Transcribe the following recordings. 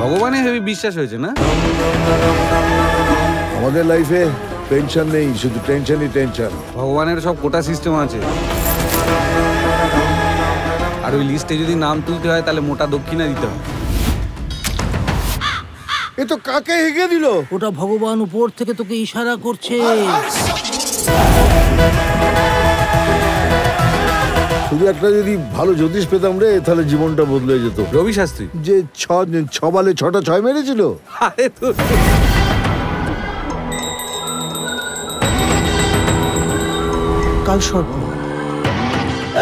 ভগবানে হেভি বিশ্বাস হয়েছে না? আমাদের লাইফে টেনশন নেই, শুধু টেনশনই টেনশন। ভগবানের সব কোটা সিস্টেম আছে, আর ওই লিস্টে যদি নাম তুলতে হয় তাহলে মোটা দক্ষিণা দিতে হয়। এ তো কাকে হেগে দিল? ওটা ভগবান উপর থেকে তোকে ইশারা করছে। শুধু একটা যদি ভালো জ্যোতিষ পেতাম রে, তাহলে জীবনটা বদলে যেত। রবি শাস্ত্রী যে ছ বালে 6টা 6 মেরেছিল। আরে তো কাল সর্প।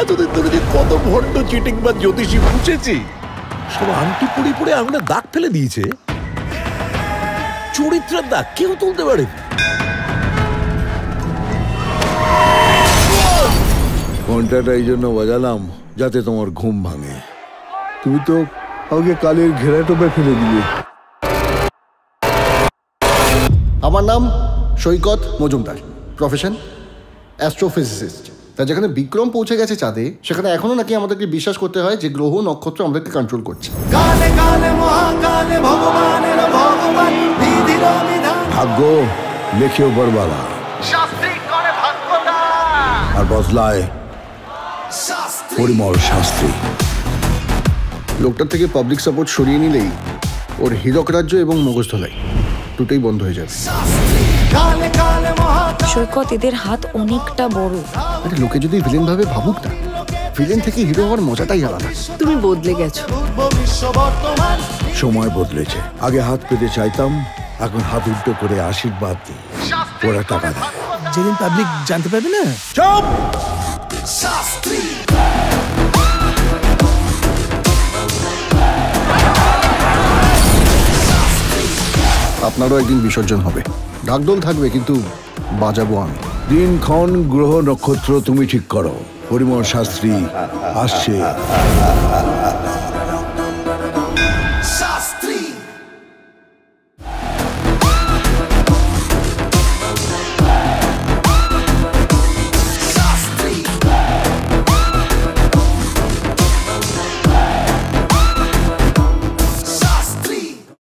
এতদিন ধরে যে কত ভণ্ড চিটিং বা জ্যোতিষী বুঝেছি, সব আংটি পুড়ি পুড়ে আঙুলে দাগ ফেলে দিয়েছে। চরিত্রের দাগ কেউ তুলতে পারে? ঘন্টাটা এই জন্য বাজালাম যাতে তোমার ঘুম ভাঙে। তুমি তো আগে কালের ঘেরা টোপে ফেলে দিলে। আমার নাম সৈকত মজুমদার, প্রফেশন অ্যাস্ট্রোফিজিসিস্ট। তা যেখানে বিক্রম পৌঁছে গেছে চাঁদে, সেখানে এখনো নাকি আমাদেরকে বিশ্বাস করতে হয় যে গ্রহ নক্ষত্র আমাদেরকে কন্ট্রোল করছে। ভাগ্য লেখেও বরবালা, আর বদলায় পরিমল শাস্ত্রী। লোকটার থেকে পাবলিক সাপোর্ট সরিয়ে নিলেই ওর হীরক রাজ্য এবং মগজধলাই দুটোই বন্ধ হয়ে যাবে। সৈকত, এদের হাত অনেকটা বড়। আরে লোকে যদি ভিলেন ভাবে ভাবুক না, ভিলেন থেকে হিরো হওয়ার মজাটাই আলাদা। তুমি বদলে গেছো। সময় বদলেছে। আগে হাত পেতে চাইতাম, এখন হাত উল্টো করে আশীর্বাদ দিই। ওরা টাকা দেয়। যেদিন পাবলিক জানতে পারবে না। চুপ! আপনারও একদিন বিসর্জন হবে, ঢাকঢোল থাকবে, কিন্তু বাজাবো আমি। দিনক্ষণ গ্রহ নক্ষত্র তুমি ঠিক করো। পরিমল শাস্ত্রী আসছে।